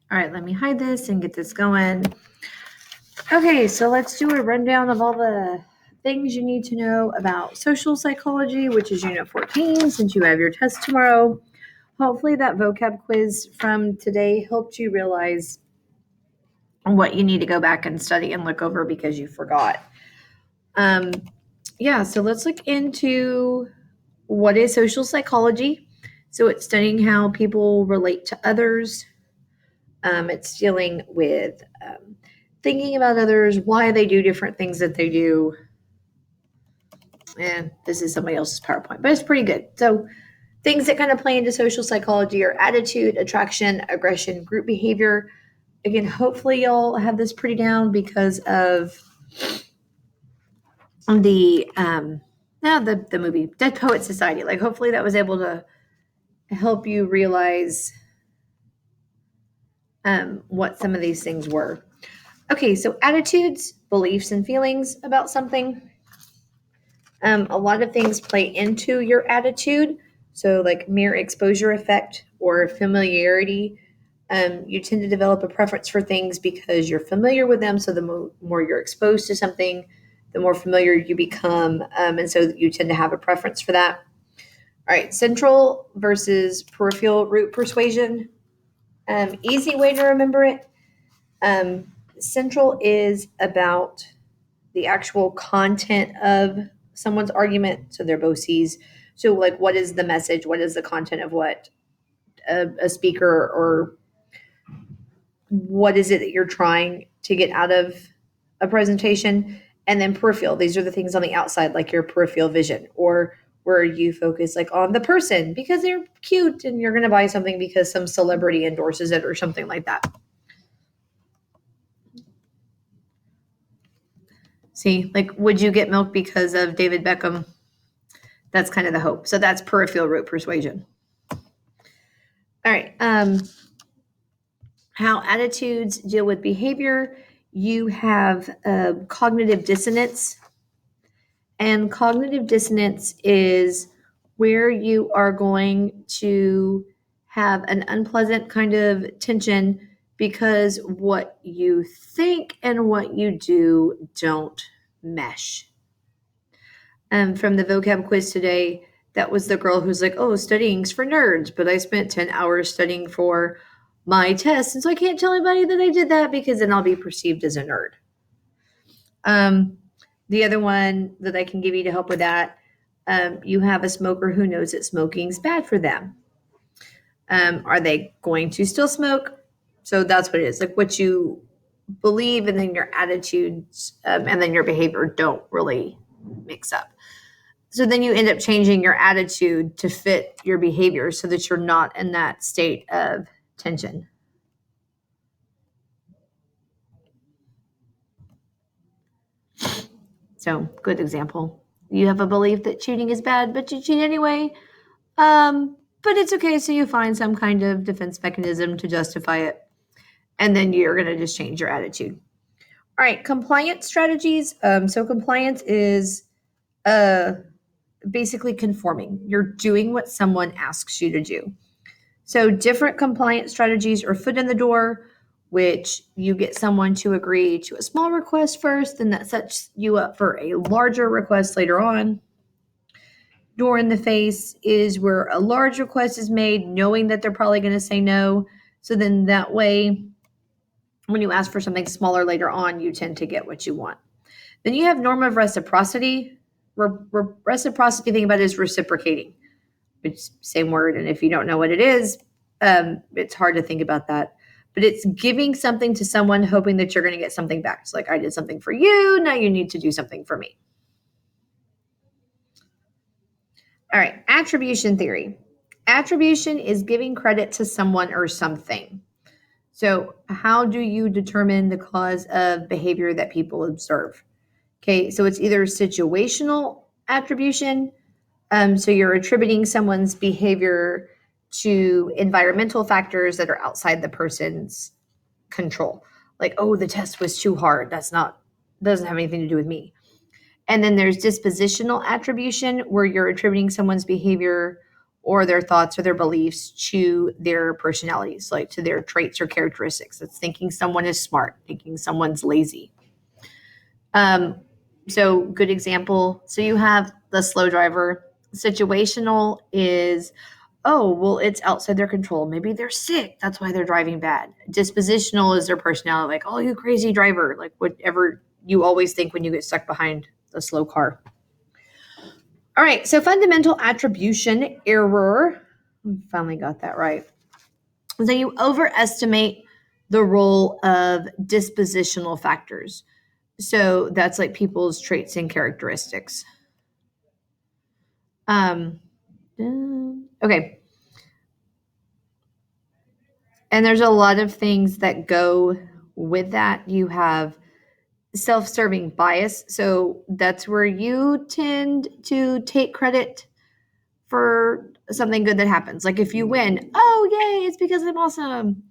All right, let me hide this and get this going. Okay, so let's do a rundown of all the things you need to know about social psychology, which is Unit 14, since you have your test tomorrow. Hopefully that vocab quiz from today helped you realize what you need to go back and study and look over because you forgot. So let's look into what is social psychology. So it's studying how people relate to others. It's dealing with thinking about others, why they do different things that they do. And this is somebody else's PowerPoint, but it's pretty good. So things that kind of play into social psychology are attitude, attraction, aggression, group behavior. Again, hopefully y'all have this pretty down because of the movie Dead Poet Society. Like hopefully that was able to help you realize what some of these things were. Okay, so attitudes, beliefs, and feelings about something. A lot of things play into your attitude. So, like mere exposure effect or familiarity. You tend to develop a preference for things because you're familiar with them. So, the more you're exposed to something, the more familiar you become. And so, you tend to have a preference for that. All right, central versus peripheral root persuasion. Easy way to remember it. Central is about the actual content of someone's argument. So they're both C's. So, like, what is the message? What is the content of what a speaker, or what is it that you're trying to get out of a presentation? And then peripheral, these are the things on the outside, like your peripheral vision, or where you focus like on the person because they're cute and you're going to buy something because some celebrity endorses it or something like that. See, like, would you get milk because of David Beckham? That's kind of the hope. So that's peripheral root persuasion. All right. How attitudes deal with behavior. You have cognitive dissonance. And cognitive dissonance is where you are going to have an unpleasant kind of tension because what you think and what you do don't mesh. From the vocab quiz today, that was the girl who's like, oh, studying's for nerds, but I spent 10 hours studying for my test, and so I can't tell anybody that I did that because then I'll be perceived as a nerd. The other one that I can give you to help with that, you have a smoker who knows that smoking's bad for them. Are they going to still smoke? So that's what it is. Like what you believe and then your attitudes and then your behavior don't really mix up. So then you end up changing your attitude to fit your behavior so that you're not in that state of tension. So, good example. You have a belief that cheating is bad, but you cheat anyway. But it's okay. So you find some kind of defense mechanism to justify it. And then you're going to just change your attitude. All right, compliance strategies. So compliance is basically conforming. You're doing what someone asks you to do. So different compliance strategies are foot in the door, which you get someone to agree to a small request first, and that sets you up for a larger request later on. Door in the face is where a large request is made, knowing that they're probably going to say no. So then that way, when you ask for something smaller later on, you tend to get what you want. Then you have norm of reciprocity. Reciprocity, think about it, is reciprocating. It's same word, and if you don't know what it is, it's hard to think about that. But it's giving something to someone hoping that you're going to get something back. It's like, I did something for you, now you need to do something for me. All right, attribution theory. Attribution is giving credit to someone or something. So how do you determine the cause of behavior that people observe? Okay, so it's either situational attribution, so you're attributing someone's behavior to environmental factors that are outside the person's control. Like, oh, the test was too hard. Doesn't have anything to do with me. And then there's dispositional attribution, where you're attributing someone's behavior or their thoughts or their beliefs to their personalities, like to their traits or characteristics. It's thinking someone is smart, thinking someone's lazy. So good example. So you have the slow driver. Situational is, oh, well, it's outside their control. Maybe they're sick. That's why they're driving bad. Dispositional is their personality, like, oh, you crazy driver, like whatever you always think when you get stuck behind a slow car. All right, so fundamental attribution error. Finally got that right. So you overestimate the role of dispositional factors. So that's like people's traits and characteristics. Okay. And there's a lot of things that go with that. You have self-serving bias. So that's where you tend to take credit for something good that happens. Like if you win, oh, yay, it's because I'm awesome.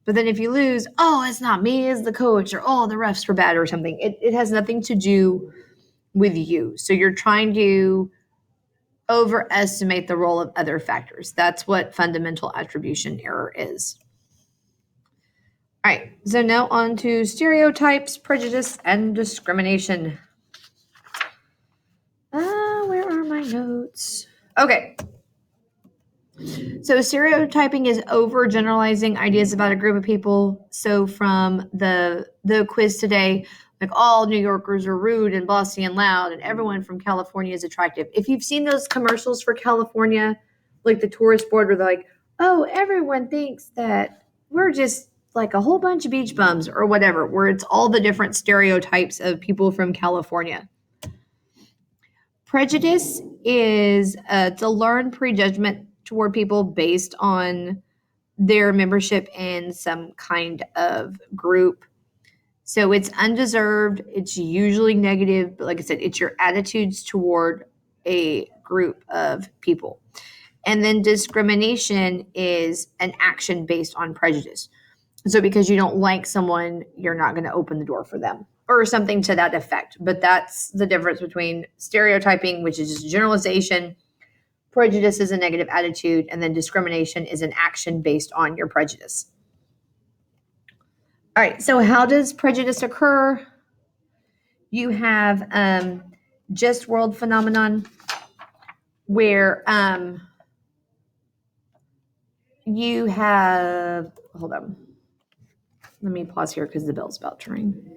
But then if you lose, oh, it's not me, it's the coach, or oh, the refs were bad or something. It has nothing to do with you. So you're trying to overestimate the role of other factors. That's what fundamental attribution error is. All right, so now on to stereotypes, prejudice, and discrimination. Where are my notes? Okay. So stereotyping is overgeneralizing ideas about a group of people. So from the quiz today, like all New Yorkers are rude and bossy and loud, and everyone from California is attractive. If you've seen those commercials for California, like the tourist board, where they're like, oh, everyone thinks that we're just like a whole bunch of beach bums or whatever, where it's all the different stereotypes of people from California. Prejudice is it's a learned prejudgment toward people based on their membership in some kind of group. So it's undeserved. It's usually negative, but like I said, it's your attitudes toward a group of people. And then discrimination is an action based on prejudice. So because you don't like someone, you're not going to open the door for them or something to that effect. But that's the difference between stereotyping, which is just generalization. Prejudice is a negative attitude, and then discrimination is an action based on your prejudice. All right, so how does prejudice occur? You have just world phenomenon where you have, hold on. Let me pause here because the bell's about to ring.